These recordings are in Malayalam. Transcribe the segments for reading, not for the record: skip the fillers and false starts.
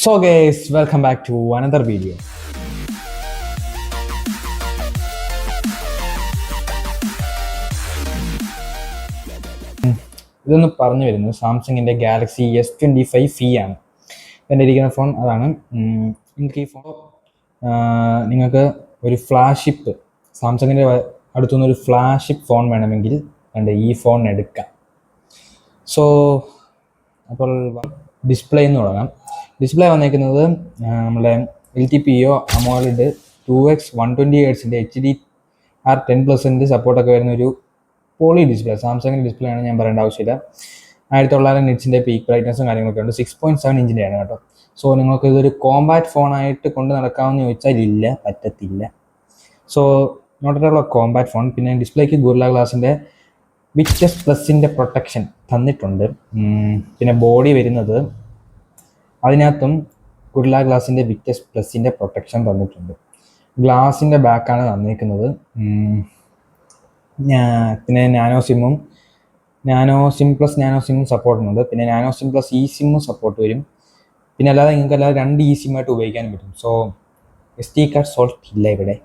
So guys, welcome back to another video. ഇതൊന്ന് പറഞ്ഞു വരുന്നത് സാംസങ്ങിൻ്റെ ഗാലക്സി S25 ആണ് എൻ്റെ ഇരിക്കുന്ന ഫോൺ. അതാണ് നിങ്ങൾക്ക് ഈ ഫോൺ നിങ്ങൾക്ക് ഒരു ഫ്ലാഗ്ഷിപ്പ് സാംസങ്ങിൻ്റെ അടുത്തുനിന്ന് ഒരു ഫ്ലാഗ്ഷിപ്പ് ഫോൺ വേണമെങ്കിൽ ഈ ഫോൺ എടുക്കാം. സോ അപ്പോൾ ഡിസ്പ്ലേ എന്ന് തുടങ്ങാം. ഡിസ്പ്ലേ വന്നേക്കുന്നത് നമ്മുടെ LTPO AMOLED 2x 120Hz HDR 10% സപ്പോർട്ടൊക്കെ വരുന്ന ഒരു പോളി ഡിസ്പ്ലേ. സാംസങ്ങിൻ്റെ ഡിസ്പ്ലേ ആണ്, ഞാൻ പറയേണ്ട ആവശ്യമില്ല. 1900 നിറ്റ്സിൻ്റെ പീക്ക് ബ്രൈറ്റ്നസും കാര്യങ്ങളൊക്കെ ഉണ്ട്. 6.7 ഇഞ്ചിൻ്റെയാണ് കേട്ടോ. സോ നിങ്ങൾക്ക് ഇതൊരു കോമ്പാക്ട് ഫോണായിട്ട് കൊണ്ട് നടക്കാമെന്ന് ചോദിച്ചാൽ ഇല്ല, പറ്റത്തില്ല. So not at all compact phone. പിന്നെ ഡിസ്പ്ലേക്ക് ഗൊറില്ല ഗ്ലാസിൻ്റെ വിക്ടസ് പ്ലസിൻ്റെ പ്രൊട്ടക്ഷൻ തന്നിട്ടുണ്ട്. പിന്നെ ബോഡി വരുന്നത് അതിനകത്തും ഗൊറില്ല ഗ്ലാസിൻ്റെ വിക്ടസ് പ്ലസിൻ്റെ പ്രൊട്ടക്ഷൻ തന്നിട്ടുണ്ട്. ഗ്ലാസിൻ്റെ ബാക്കാണ് തന്നിരിക്കുന്നത്. പിന്നെ നാനോ സിം പ്ലസ് നാനോ സിമ്മും സപ്പോർട്ടുന്നുണ്ട്. പിന്നെ നാനോ സിം പ്ലസ് ഇ സിമ്മും സപ്പോർട്ട് വരും. പിന്നെ അല്ലാതെ നിങ്ങൾക്ക് അല്ലാതെ 2 ഇ സിമ്മായിട്ട് ഉപയോഗിക്കാനും പറ്റും. സോ SD കാർഡ് സോൾട്ട് ഇല്ല ഇവിടെ.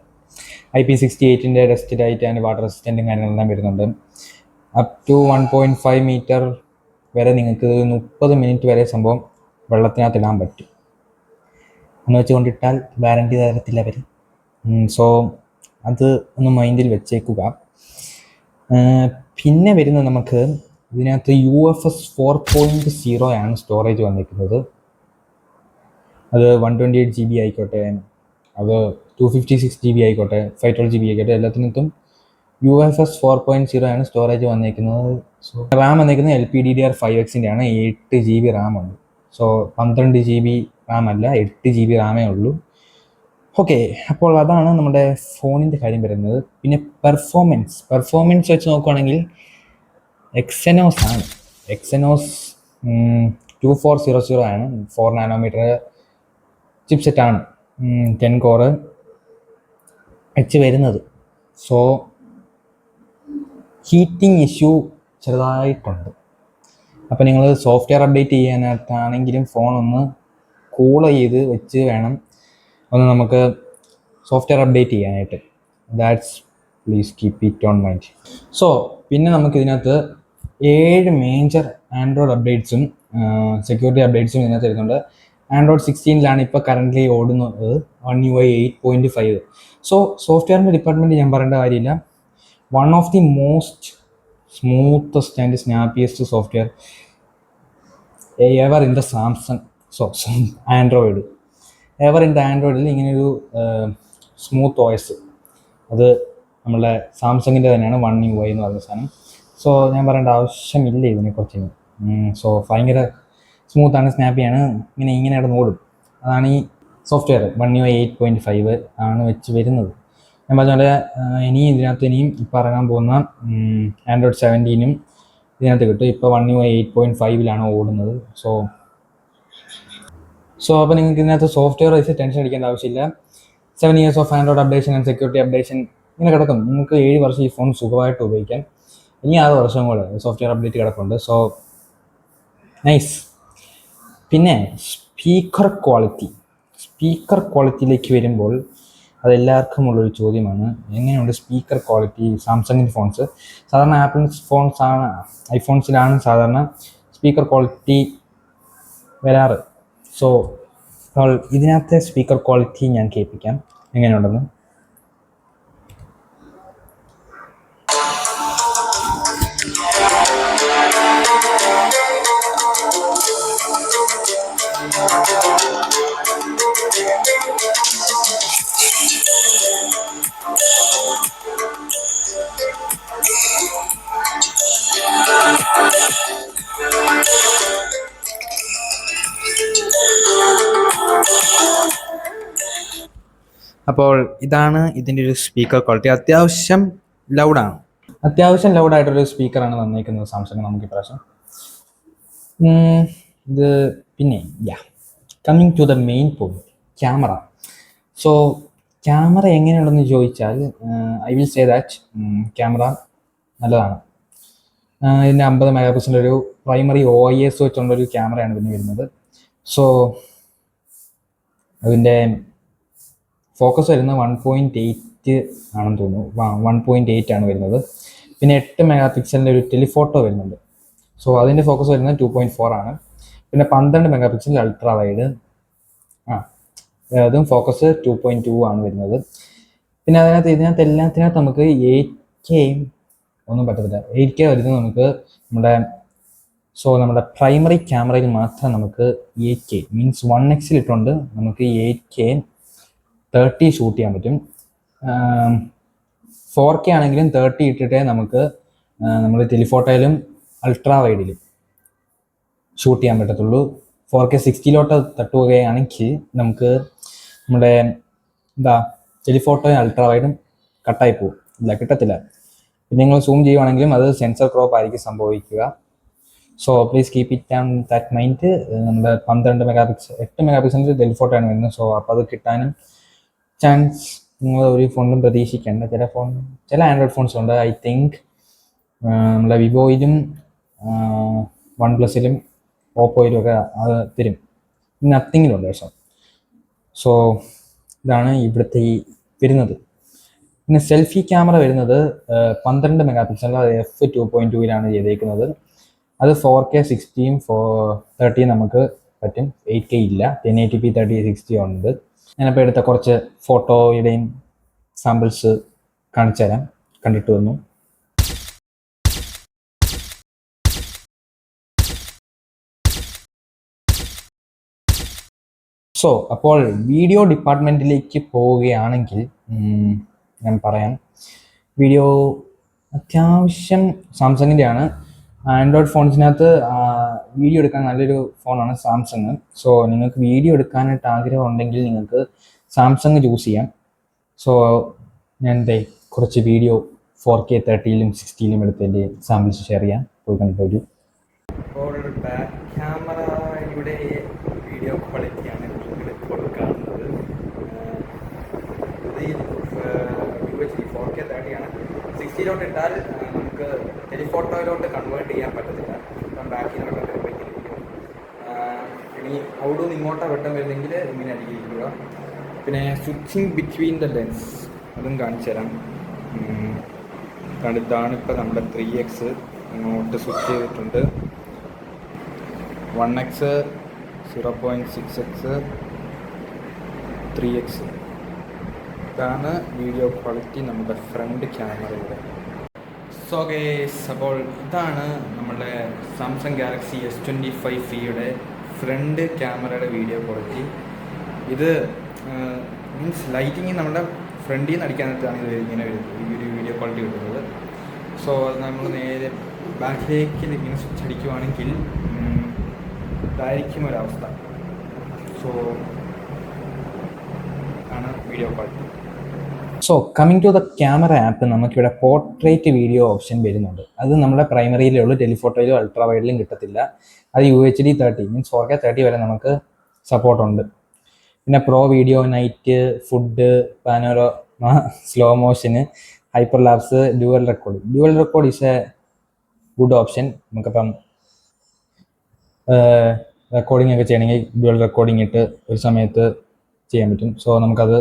IP68 dust light and water റെസിസ്റ്റൻറ്റും കാര്യങ്ങളെല്ലാം വരുന്നുണ്ട്. അപ് ടു 1.5 മീറ്റർ വരെ നിങ്ങൾക്ക് 30 മിനിറ്റ് വരെ സംഭവം വെള്ളത്തിനകത്ത് ഇടാൻ പറ്റും. എന്ന് വെച്ചുകൊണ്ടിട്ടാൽ വാറണ്ടി തരത്തില്ല അവർ. സോ അത് ഒന്ന് മൈൻഡിൽ വെച്ചേക്കുക. പിന്നെ വരുന്നത് നമുക്ക് ഇതിനകത്ത് UFS 4.0 ആണ് സ്റ്റോറേജ് വന്നിരിക്കുന്നത്. അത് 128 GB ആയിക്കോട്ടെ, അത് 256 GB ആയിക്കോട്ടെ, 512 GB ആയിക്കോട്ടെ, എല്ലാത്തിനകത്തും UFS 4.0 ആണ് സ്റ്റോറേജ് വന്നിരിക്കുന്നത്. സോ റാം വന്നിരിക്കുന്നത് LPDDR5X ആണ്. 8 GB റാം ഉണ്ട്. സോ 12 GB റാം അല്ല, 8 GB റാമേ ഉള്ളൂ. ഓക്കെ, അപ്പോൾ അതാണ് നമ്മുടെ ഫോണിൻ്റെ കാര്യം വരുന്നത്. പിന്നെ പെർഫോമൻസ് വെച്ച് നോക്കുകയാണെങ്കിൽ എക്സനോസ് ആണ്. എക്സനോസ് 2400 ആണ്. 4 നാനോമീറ്റർ ചിപ്സെറ്റാണ്. 10 കോറ് വെച്ച് വരുന്നത്. സോ ഹീറ്റിംഗ് ഇഷ്യൂ ചെറുതായിട്ടുണ്ട്. അപ്പോൾ നിങ്ങൾ സോഫ്റ്റ്വെയർ അപ്ഡേറ്റ് ചെയ്യാനായിട്ടാണെങ്കിലും ഫോൺ ഒന്ന് കൂൾ ചെയ്ത് വെച്ച് വേണം ഒന്ന് നമുക്ക് സോഫ്റ്റ്വെയർ അപ്ഡേറ്റ് ചെയ്യാനായിട്ട്. That's please keep it on mind. So പിന്നെ നമുക്കിതിനകത്ത് 7 മേജർ ആൻഡ്രോയിഡ് അപ്ഡേറ്റ്സും സെക്യൂരിറ്റി അപ്ഡേറ്റ്സും ഇതിനകത്ത് വരുന്നുണ്ട്. ആൻഡ്രോയിഡ് 16 ഇപ്പോൾ കറൻ്റ്ലി ഓടുന്നത് One UI 8.5. സോ സോഫ്റ്റ്വെയറിൻ്റെ ഡിപ്പാർട്ട്മെൻറ്റ് ഞാൻ പറയേണ്ട കാര്യമില്ല. One of the most smoothest and snappiest software ever in the ആൻഡ്രോയിഡിൽ ഇങ്ങനെയൊരു സ്മൂത്ത് OS അത് നമ്മളുടെ സാംസങ്ങിൻ്റെ തന്നെയാണ് One UI എന്ന് പറയുന്ന സാധനം. സോ ഞാൻ പറയേണ്ട ആവശ്യമില്ല ഇതിനെക്കുറിച്ച്. സോ ഭയങ്കര സ്മൂത്താണ്, സ്നാപ്പിയാണ്, ഇങ്ങനെ അവിടെ ഓടും. അതാണ് ഈ സോഫ്റ്റ്വെയർ. One UI 8.5 ആണ് വെച്ച് വരുന്നത്. ഞാൻ പറഞ്ഞ പോലെ ഇനിയും ഇപ്പോൾ ഇറങ്ങാൻ പോകുന്ന ആൻഡ്രോയിഡ് 17 ഇതിനകത്ത് കിട്ടും. ഇപ്പോൾ One UI 8.5 ഓടുന്നത്. സോ അപ്പോൾ നിങ്ങൾക്ക് ഇതിനകത്ത് സോഫ്റ്റ്വെയർ വൈസ് ടെൻഷൻ അടിക്കേണ്ട ആവശ്യമില്ല. 7 years of Android updation and security updation ഇങ്ങനെ കിടക്കും. നിങ്ങൾക്ക് 7 വർഷം ഈ ഫോൺ സുഖമായിട്ട് ഉപയോഗിക്കാം. ഇനി 6 വർഷം കൂടെ സോഫ്റ്റ്വെയർ അപ്ഡേറ്റ് കിടപ്പുണ്ട്. So nice. പിന്നെ സ്പീക്കർ ക്വാളിറ്റിയിലേക്ക് വരുമ്പോൾ അതെല്ലാവർക്കും ഉള്ളൊരു ചോദ്യമാണ്. എങ്ങനെയുണ്ട് സ്പീക്കർ ക്വാളിറ്റി സാംസങ്ങിൻ്റെ ഫോൺസ്? സാധാരണ ഐഫോൺസിലാണ് സാധാരണ സ്പീക്കർ ക്വാളിറ്റി വരാറ്. സോ അപ്പോൾ ഇതിനകത്തെ സ്പീക്കർ ക്വാളിറ്റി ഞാൻ കേൾപ്പിക്കാം എങ്ങനെയുണ്ടെന്ന്. അപ്പോൾ ഇതാണ് ഇതിൻ്റെ ഒരു സ്പീക്കർ ക്വാളിറ്റി. അത്യാവശ്യം ലൗഡായിട്ടൊരു സ്പീക്കറാണ് തന്നിരിക്കുന്നത് സാംസങ് നമുക്ക് ഇപ്രാവശ്യം. ഇത് പിന്നെ coming to the main point, camera. So camera എങ്ങനെയുണ്ടെന്ന് ചോദിച്ചാൽ I will say that camera നല്ലതാണ്. ഇതിൻ്റെ 50 മെഗാ പിക്സൽ ഒരു പ്രൈമറി OIS വെച്ചുള്ളൊരു ക്യാമറയാണ് പിന്നെ വരുന്നത്. സോ അതിൻ്റെ ഫോക്കസ് വരുന്നത് 1.8 ആണെന്ന് തോന്നുന്നു. 1.8 ആണ് വരുന്നത്. പിന്നെ 8 മെഗാ പിക്സലിൻ്റെ ഒരു ടെലിഫോട്ടോ വരുന്നുണ്ട്. സോ അതിൻ്റെ ഫോക്കസ് വരുന്നത് 2.4 ആണ്. പിന്നെ 12 മെഗാ പിക്സൽ അൾട്രാ വൈഡ്, അതും ഫോക്കസ് 2.2 ആണ് വരുന്നത്. പിന്നെ ഇതിനകത്ത് എല്ലാത്തിനകത്ത് നമുക്ക് 8K ഒന്നും പറ്റത്തില്ല. 8K വരുന്നത് നമുക്ക് നമ്മുടെ പ്രൈമറി ക്യാമറയിൽ മാത്രം നമുക്ക് 8K മീൻസ് 1x ഇട്ടുകൊണ്ട് നമുക്ക് 8K 30 ഷൂട്ട് ചെയ്യാൻ പറ്റും. 4K ആണെങ്കിലും 30 ഇട്ടിട്ടേ നമുക്ക് നമ്മൾ ടെലിഫോട്ടോയിലും അൾട്രാ വൈഡിലും ഷൂട്ട് ചെയ്യാൻ പറ്റത്തുള്ളൂ. 4K 60 തട്ടുകയാണെങ്കിൽ നമുക്ക് നമ്മുടെ ടെലിഫോട്ടോയും അൾട്രാ വൈഡും കട്ടായി പോകും, കിട്ടത്തില്ല. പിന്നെ നിങ്ങൾ സൂം ചെയ്യുവാണെങ്കിലും അത് സെൻസർ ക്രോപ്പ് ആയിരിക്കും സംഭവിക്കുക. So please keep it on that mind. നമ്മുടെ 12 മെഗാ പിക്സൽ 8 മെഗാ പിക്സലിൻ്റെ ടെലിഫോട്ടോ ആണ് വരുന്നത്. സോ അപ്പോൾ അത് കിട്ടാനും ചാൻസ് നിങ്ങൾ ഒരു ഫോണിലും പ്രതീക്ഷിക്കേണ്ട. ചില ആൻഡ്രോയിഡ് ഫോൺസ് ഉണ്ട്. ഐ തിങ്ക് നമ്മുടെ വിവോയിലും OnePlusലും ഓപ്പോയിലും ഒക്കെ അത് തരും. നത്തിങ്ങിലുണ്ട് പക്ഷേ. സോ ഇതാണ് ഇവിടുത്തെ ഈ വരുന്നത്. പിന്നെ സെൽഫി ക്യാമറ വരുന്നത് 12 മെഗാ പിക്സൽ f2.2 ചെയ്തേക്കുന്നത്. അത് 4K 60 30 നമുക്ക് പറ്റും. 8K ഇല്ല. 1080p 3060 ഉണ്ട്. ഞാനിപ്പോൾ എടുത്ത കുറച്ച് ഫോട്ടോയുടെയും സാമ്പിൾസ് കാണിച്ചു തരാം. കണ്ടിട്ട് വന്നു. സോ അപ്പോൾ വീഡിയോ ഡിപ്പാർട്ട്മെൻറ്റിലേക്ക് പോവുകയാണെങ്കിൽ ഞാൻ പറയാം, വീഡിയോ അത്യാവശ്യം സാംസങ്ങിൻ്റെ ആണ്. ആൻഡ്രോയിഡ് ഫോൺസിനകത്ത് വീഡിയോ എടുക്കാൻ നല്ലൊരു ഫോണാണ് സാംസങ്. സോ നിങ്ങൾക്ക് വീഡിയോ എടുക്കാനായിട്ട് ആഗ്രഹം ഉണ്ടെങ്കിൽ നിങ്ങൾക്ക് സാംസങ് ചൂസ് ചെയ്യാം. സോ ഞാൻ കുറച്ച് വീഡിയോ 4K 30ലും 60ലും എടുത്തതിൻ്റെ സാമ്പിൾസ് ഷെയർ ചെയ്യാം. പോയി കണ്ടിട്ട് വരൂ. അപ്പോൾ ബാക്ക് ക്യാമറയുടെ വീഡിയോ ക്വാളിറ്റിയാണ് ഇപ്പോൾ കാണുന്നത്. ഇത് 4K 30 ആണ്. 60 ഇട്ടാൽ നമുക്ക് ടെലിഫോട്ടോയിലോട്ട് കൺവേർട്ട് ചെയ്യാൻ പറ്റത്തില്ല. ഇപ്പം ബാക്കിലോട്ട് വരുമ്പോഴേക്കും ഇനി അവിടെ നിന്ന് ഇങ്ങോട്ടാണ് വെട്ടം വരുന്നെങ്കിൽ ഇങ്ങനെ അടിക്കുക. പിന്നെ സ്വിച്ചിങ് ബിറ്റ്വീൻ ദ ലെൻസ് അതും കാണിച്ചു തരാം. ഇതാണ് ഇപ്പം നമ്മുടെ 3x ഇങ്ങോട്ട് സ്വിച്ച് ചെയ്തിട്ടുണ്ട്. 1x 0.6x 3x. ഇതാണ് വീഡിയോ ക്വാളിറ്റി നമ്മുടെ ഫ്രണ്ട് ക്യാമറയുടെ. സോ ഗൈസ്, അപ്പോൾ ഇതാണ് നമ്മുടെ സാംസങ് ഗാലക്സി S25 FEയുടെ ഫ്രണ്ട് ക്യാമറയുടെ വീഡിയോ ക്വാളിറ്റി. ഇത് മീൻസ് ലൈറ്റിങ് നമ്മുടെ ഫ്രണ്ടിൽ നിന്ന് അടിക്കാനായിട്ടാണ് ഇത് ഇങ്ങനെ ഒരു വീഡിയോ ക്വാളിറ്റി കിട്ടുന്നത്. സോ അത് നമ്മൾ നേരെ ബാക്കിലേക്ക് ഇങ്ങനെ സ്വിച്ച് അടിക്കുവാണെങ്കിൽ ഇതായിരിക്കും ഒരവസ്ഥ. സോ ആണ് video quality. So coming to the camera app, നമുക്കിവിടെ പോർട്രേറ്റ് വീഡിയോ ഓപ്ഷൻ വരുന്നുണ്ട്. അത് നമ്മുടെ പ്രൈമറിയിലേ ഉള്ളൂ, ടെലിഫോട്ടോയിലും അൾട്രാ വൈഡിലും കിട്ടത്തില്ല. അത് UHD 30 മീൻസ് 4K 30 വരെ നമുക്ക് സപ്പോർട്ടുണ്ട്. പിന്നെ pro video, night, food, panorama, slow motion, hyper lapse, dual record is a good option. നമുക്കിപ്പം റെക്കോർഡിംഗ് ഒക്കെ ചെയ്യണമെങ്കിൽ ഡ്യുവൽ റെക്കോർഡിംഗ് ഇട്ട് ഒരു സമയത്ത് ചെയ്യാൻ പറ്റും. സോ നമുക്കത്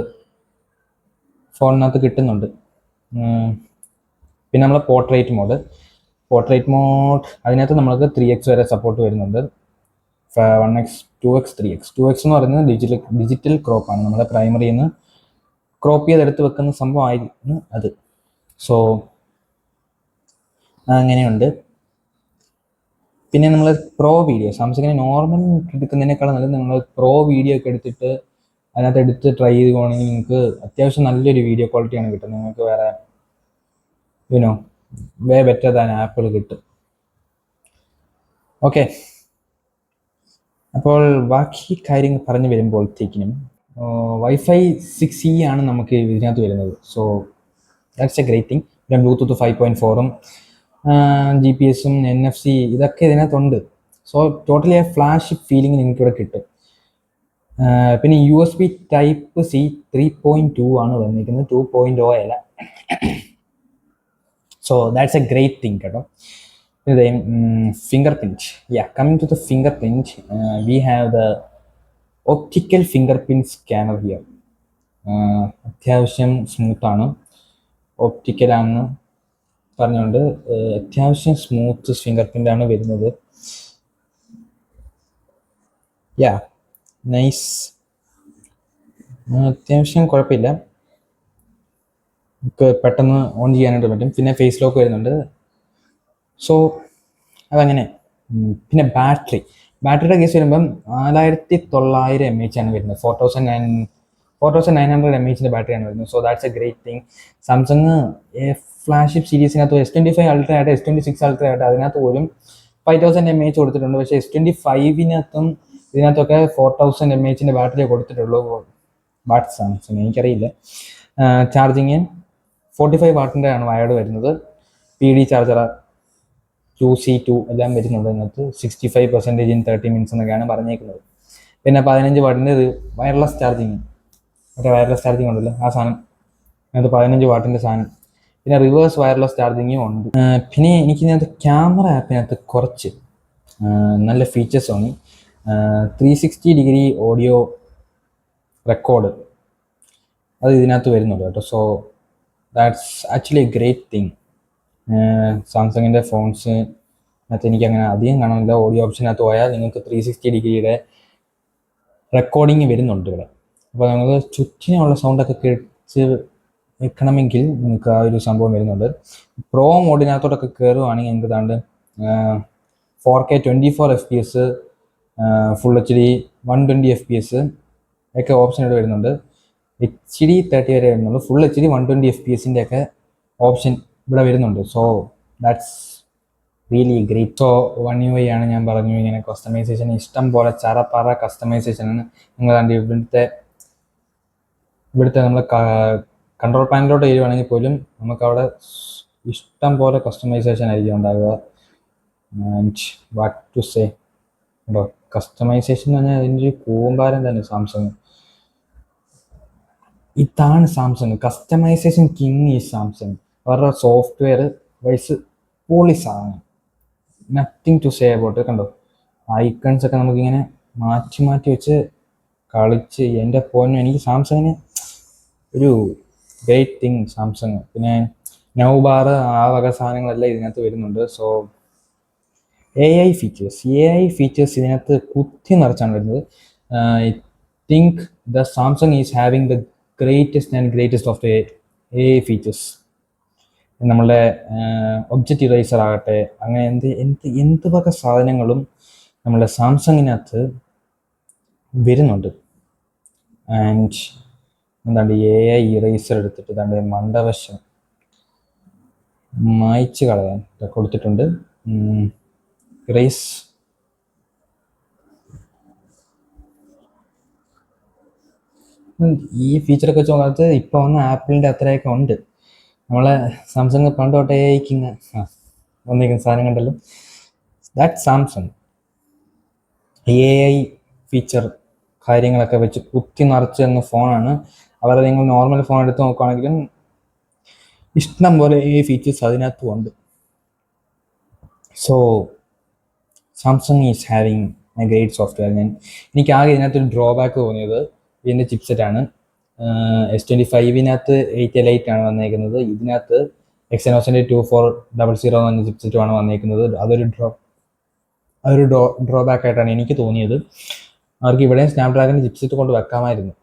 ഫോണിനകത്ത് കിട്ടുന്നുണ്ട്. പിന്നെ നമ്മൾ പോർട്രേറ്റ് മോഡ് അതിനകത്ത് നമ്മൾക്ക് 3x വരെ സപ്പോർട്ട് വരുന്നുണ്ട്. 1x 2x 3x എന്ന് പറയുന്നത് ഡിജിറ്റൽ ക്രോപ്പാണ്. നമ്മുടെ പ്രൈമറിയിൽ നിന്ന് ക്രോപ്പ് ചെയ്തെടുത്ത് വെക്കുന്ന സംഭവമായിരുന്നു അത്. സോ അങ്ങനെയുണ്ട്. പിന്നെ നമ്മൾ പ്രോ വീഡിയോ, സാംസങ്ങിന് നോർമൽ എടുക്കുന്നതിനേക്കാളും നല്ലത് നിങ്ങൾ പ്രോ വീഡിയോ ഒക്കെ എടുത്തിട്ട് അതിനകത്ത് എടുത്ത് ട്രൈ ചെയ്യുകയാണെങ്കിൽ നിങ്ങൾക്ക് അത്യാവശ്യം നല്ലൊരു വീഡിയോ ക്വാളിറ്റിയാണ് കിട്ടുന്നത്. നിങ്ങൾക്ക് വേറെ വേ ബെറ്റർ ദാൻ ആപ്പിൾ കിട്ടും. ഓക്കെ, അപ്പോൾ ബാക്കി കാര്യങ്ങൾ പറഞ്ഞു വരുമ്പോഴത്തേക്കിനും Wi-Fi 6E ആണ് നമുക്ക് ഇതിനകത്ത് വരുന്നത്. So that's a great thing. പിന്നെ ബ്ലൂടൂത്ത് 5.4ഉം GPS-ഉം NFC ഇതൊക്കെ ഇതിനകത്തുണ്ട്. സോ ടോട്ടലി ആ ഫ്ലാഷ് ഫീലിംഗ് നിങ്ങൾക്ക് ഇവിടെ കിട്ടും. പിന്നെ USB Type-C 3.2 ആണ് വന്നിരിക്കുന്നത്, 2.0 അല്ല. So that's a great thing കേട്ടോ. Fingerprint, coming to the fingerprint, we have the optical fingerprint scanner here. അത്യാവശ്യം സ്മൂത്താണ്, ഒപ്റ്റിക്കലാണെന്ന് പറഞ്ഞുകൊണ്ട് അത്യാവശ്യം സ്മൂത്ത് ഫിംഗർ പ്രിൻ്റാണ് വരുന്നത്. യാ, നൈസ്, അത്യാവശ്യം കുഴപ്പമില്ല, നമുക്ക് പെട്ടെന്ന് ഓൺ ചെയ്യാനായിട്ട് പറ്റും. പിന്നെ ഫേസ് ലോക്ക് വരുന്നുണ്ട്. സോ അതങ്ങനെ. പിന്നെ ബാറ്ററിയുടെ കേസ് വരുമ്പം 4900 mAh ആണ് വരുന്നത്. 4900 mAh ബാറ്ററിയാണ് വരുന്നത്. So that's a great thing. Samsung flagship സീരീസിനകത്ത് S25 അൾട്ര ആയിട്ട് S26 അൾട്ര ആയിട്ട് അതിനകത്ത് പോലും 5000 mAh കൊടുത്തിട്ടുണ്ട്. പക്ഷേ S25 ഇതിനകത്തൊക്കെ 4000 mAh ബാറ്ററിയെ കൊടുത്തിട്ടുള്ളൂ. വാട്ട് സാംസങ് എനിക്കറിയില്ല. ചാർജിങ് 45 വാട്ടിൻ്റെ ആണ് വയർഡ് വരുന്നത്. PD ചാർജർ QC2 എല്ലാം വരുന്നുണ്ട്. അതിനകത്ത് 65% ഇൻ 30 minutes എന്നൊക്കെയാണ് പറഞ്ഞേക്കുന്നത്. പിന്നെ 15 വാട്ടിൻ്റെ വയർലെസ് ചാർജിങ്, വയർലെസ് ചാർജിങ് ഉണ്ടല്ലോ ആ സാധനം, അതിനകത്ത് 15 വാട്ടിൻ്റെ സാധനം. പിന്നെ റിവേഴ്സ് വയർലെസ് ചാർജിങ്ങും ഉണ്ട്. പിന്നെ എനിക്കിതിനകത്ത് ക്യാമറ ആപ്പിനകത്ത് കുറച്ച് നല്ല ഫീച്ചേഴ്സ് തോന്നി. 360 ഓഡിയോ റെക്കോർഡ് അത് ഇതിനകത്ത് വരുന്നുണ്ട് കേട്ടോ. So that's actually A great thing. സാംസങ്ങിൻ്റെ ഫോൺസിനകത്ത് എനിക്കങ്ങനെ അധികം കാണാനില്ല. ഓഡിയോ ഓപ്ഷനകത്ത് പോയാൽ നിങ്ങൾക്ക് 360 റെക്കോർഡിങ് വരുന്നുണ്ട് ഇവിടെ. അപ്പോൾ നമുക്ക് ചുറ്റിനുള്ള സൗണ്ടൊക്കെ കേട്ട് വെക്കണമെങ്കിൽ നിങ്ങൾക്ക് ആ ഒരു സംഭവം വരുന്നുണ്ട്. പ്രോ മോഡിനകത്തോട്ടൊക്കെ കയറുവാണെങ്കിൽ നിങ്ങൾക്ക് താണ്ട് 4K 24 FPS, full HD 120 FPS ഒക്കെ ഓപ്ഷൻ ഇവിടെ വരുന്നുണ്ട്. HD 30 വരെ വരുന്നുള്ളൂ. ഫുൾ HD 120 FPS ഒക്കെ ഓപ്ഷൻ ഇവിടെ വരുന്നുണ്ട്. So that's really great. So One UI ആണ് ഞാൻ പറഞ്ഞു. ഇങ്ങനെ കസ്റ്റമൈസേഷൻ ഇഷ്ടം പോലെ ചറപ്പറ കസ്റ്റമൈസേഷനാണ്. നിങ്ങൾ കണ്ട് ഇവിടുത്തെ നമ്മൾ കൺട്രോൾ പാനലിലോട്ട് ചെയ്യുവാണെങ്കിൽ പോലും നമുക്കവിടെ ഇഷ്ടം പോലെ കസ്റ്റമൈസേഷൻ ആയിരിക്കും ഉണ്ടാവുക. ആൻഡ് വാട്ട് ടു സേ കേട്ടോ, കസ്റ്റമൈസേഷൻ എന്ന് പറഞ്ഞാൽ അതിൻ്റെ ഒരു കൂമ്പാരം തന്നെ സാംസങ്. ഇതാണ് സാംസങ്, കസ്റ്റമൈസേഷൻ കിങ് ഈ സാംസങ്. അവരുടെ സോഫ്റ്റ്വെയർ വൈസ് പൊളി സാധനം, നത്തിങ് ടു സേ അബൌട്ട്. കണ്ടോ ഐക്കൺസ് ഒക്കെ നമുക്കിങ്ങനെ മാറ്റി മാറ്റി വെച്ച് കളിച്ച് എൻ്റെ ഫോണിന് എനിക്ക് സാംസങ്ങിന് ഒരു ഗ്രേറ്റ് തിങ് സാംസങ്. പിന്നെ നൗ ബാർ ആ വക സാധനങ്ങളെല്ലാം ഇതിനകത്ത് വരുന്നുണ്ട്. സോ AI ഫീച്ചേഴ്സ് ഇതിനകത്ത് കുത്തി നിറച്ചാണ് വരുന്നത്. I think the Samsung is having the greatest of the AI features. നമ്മളുടെ ഒബ്ജക്റ്റ് ഇറേസർ ആകട്ടെ, അങ്ങനെ എന്ത് വക സാധനങ്ങളും നമ്മളുടെ സാംസങ്ങിനകത്ത് വരുന്നുണ്ട്. ആൻഡ് എന്താണ്ട് AI ഇറേസർ എടുത്തിട്ട് എന്താണ്ട് മണ്ടവശം മായ്ച്ച് കളയാൻ കൊടുത്തിട്ടുണ്ട്. ഇറേസ് ഈ ഫീച്ചറൊക്കെ വെച്ച് നോക്കാത്ത ഇപ്പോൾ വന്ന ആപ്പിളിൻ്റെ അത്രയൊക്കെ ഉണ്ട്. നമ്മളെ സാംസങ് പണ്ട് തൊട്ടേ കിങ് വന്നിരിക്കുന്ന സാധനം കണ്ടല്ലോ, ദാറ്റ് സാംസങ്. AI ഫീച്ചർ കാര്യങ്ങളൊക്കെ വെച്ച് കുത്തി നിറച്ച് തന്ന ഫോണാണ്. അവരെ നിങ്ങൾ നോർമൽ ഫോൺ എടുത്ത് നോക്കുകയാണെങ്കിലും ഇഷ്ടം പോലെ AI ഫീച്ചേഴ്സ് അതിനകത്തും ഉണ്ട്. So Samsung is having A great software. എനിക്ക് ആകെ ഇതിനകത്തൊരു ഡ്രോബാക്ക് തോന്നിയത് ഇതിൻ്റെ ചിപ്സെറ്റാണ്. S25 8L8 ആണ് വന്നേക്കുന്നത്. ഇതിനകത്ത് Exynosന്റെ 2400 എന്ന് പറഞ്ഞ ചിപ്സെറ്റുമാണ് വന്നേക്കുന്നത്. അതൊരു ഡ്രോബാക്ക് ആയിട്ടാണ് എനിക്ക് തോന്നിയത്. അവർക്ക് ഇവിടെ സ്നാപ്ഡ്രാഗണിൻ്റെ ചിപ്സെറ്റ് കൊണ്ട് വെക്കാമായിരുന്നു,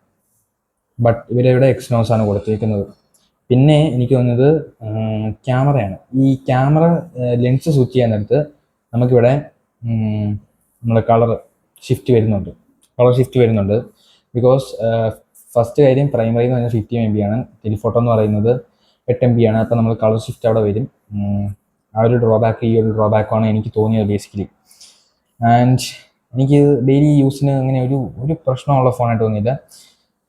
ബട്ട് ഇവരിവിടെ Exynos ആണ് കൊടുത്തേക്കുന്നത്. പിന്നെ എനിക്ക് തോന്നുന്നത് ക്യാമറയാണ്. ഈ ക്യാമറ ലെൻസ് സ്വിച്ച് ചെയ്യാൻ നേരത്ത് നമുക്കിവിടെ നമ്മുടെ കളർ ഷിഫ്റ്റ് വരുന്നുണ്ട്. ബിക്കോസ് ഫസ്റ്റ് കാര്യം പ്രൈമറി എന്ന് പറഞ്ഞാൽ 50 MB ആണ്, ടെലിഫോട്ടോ എന്ന് പറയുന്നത് 8 MB ആണ്. അപ്പോൾ നമ്മൾ കളർ ഷിഫ്റ്റ് അവിടെ വരും. ആ ഒരു ഈ ഒരു ഡ്രോബാക്കാണ് എനിക്ക് തോന്നിയത് ബേസിക്കലി. ആൻഡ് എനിക്ക് ഡെയിലി യൂസിന് അങ്ങനെ ഒരു പ്രശ്നമുള്ള ഫോണായിട്ട് തോന്നിയില്ല.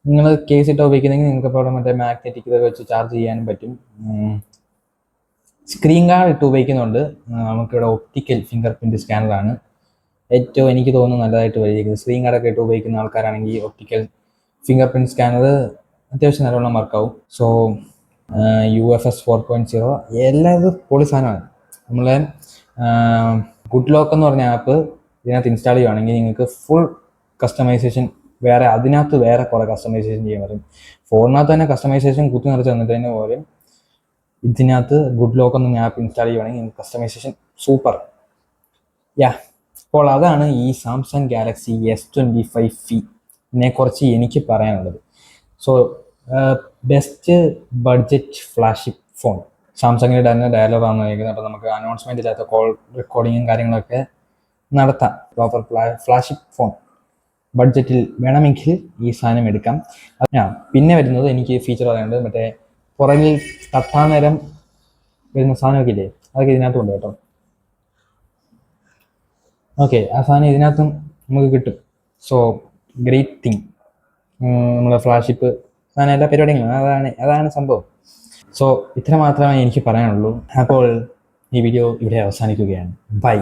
നിങ്ങൾ കേസ് ഇട്ട് ഉപയോഗിക്കുന്നെങ്കിൽ നിങ്ങൾക്ക് ഇപ്പോൾ അവിടെ മറ്റേ മാഗ്നറ്റിക് ഇതൊക്കെ വെച്ച് ചാർജ് ചെയ്യാനും പറ്റും. സ്ക്രീൻ ഗാർഡ് ഇട്ട് ഉപയോഗിക്കുന്നുണ്ട്. നമുക്കിവിടെ ഒപ്റ്റിക്കൽ ഫിംഗർ പ്രിൻറ് സ്കാനറാണ് ഏറ്റവും എനിക്ക് തോന്നുന്നു നല്ലതായിട്ട് വരിയിരിക്കുന്നത്. സ്ക്രീൻ ഗാർഡൊക്കെ ഇട്ട് ഉപയോഗിക്കുന്ന ആൾക്കാരാണെങ്കിൽ ഒപ്റ്റിക്കൽ ഫിംഗർ പ്രിൻറ് സ്കാനർ അത്യാവശ്യം നല്ലോണം വർക്കാവും. സോ UFS 4.0 എല്ലാം ഇത് പൊളി സാധനമാണ്. നമ്മളെ ഗുഡ് ലോക്ക് എന്ന് പറഞ്ഞ ആപ്പ് ഇതിനകത്ത് ഇൻസ്റ്റാൾ ചെയ്യുകയാണെങ്കിൽ നിങ്ങൾക്ക് ഫുൾ കസ്റ്റമൈസേഷൻ വേറെ അതിനകത്ത് വേറെ കുറേ കസ്റ്റമൈസേഷൻ ചെയ്യാൻ പറയും. ഫോണിനകത്ത് തന്നെ കസ്റ്റമൈസേഷൻ കുത്തി നിറച്ച് തന്നിട്ട് തന്നെ പോലും ഇതിനകത്ത് ഗുഡ് ലോക്ക് എന്ന ആപ്പ് ഇൻസ്റ്റാൾ ചെയ്യുവാണെങ്കിൽ കസ്റ്റമൈസേഷൻ സൂപ്പർ. യാ, അപ്പോൾ അതാണ് ഈ സാംസങ് ഗാലക്സി S25 കുറിച്ച് എനിക്ക് പറയാനുള്ളത്. So best budget flagship phone സാംസങ്ങിൻ്റെ തന്നെ ഡയലോഗ് ആണ് നൽകുന്നത്. അപ്പോൾ നമുക്ക് അനൗൺസ്മെൻ്റ് ഇല്ലാത്ത കോൾ റെക്കോർഡിങ്ങും കാര്യങ്ങളൊക്കെ നടത്താം. പ്രോപ്പർ ഫ്ലാഗ്ഷിപ്പ് ഫോൺ ബഡ്ജറ്റിൽ വേണമെങ്കിൽ ഈ സാധനം എടുക്കാം. പിന്നെ വരുന്നത് എനിക്ക് ഫീച്ചർ പറയാനുണ്ട്, മറ്റേ പുറകിൽ തട്ടാൻ നേരം വരുന്ന സാധനമൊക്കെ ഇല്ലേ, അതൊക്കെ ഇതിനകത്തും ഉണ്ട് കേട്ടോ. ഓക്കെ, ആ സാധനം ഇതിനകത്തും നമുക്ക് കിട്ടും. So great thing. നമ്മുടെ ഫ്ലാഗ്ഷിപ്പ് സാധനം എല്ലാ പരിപാടികളും അതാണ് സംഭവം. സോ ഇത്ര മാത്രമേ എനിക്ക് പറയാനുള്ളൂ. അപ്പോൾ ഈ വീഡിയോ ഇവിടെ അവസാനിക്കുകയാണ്. ബൈ.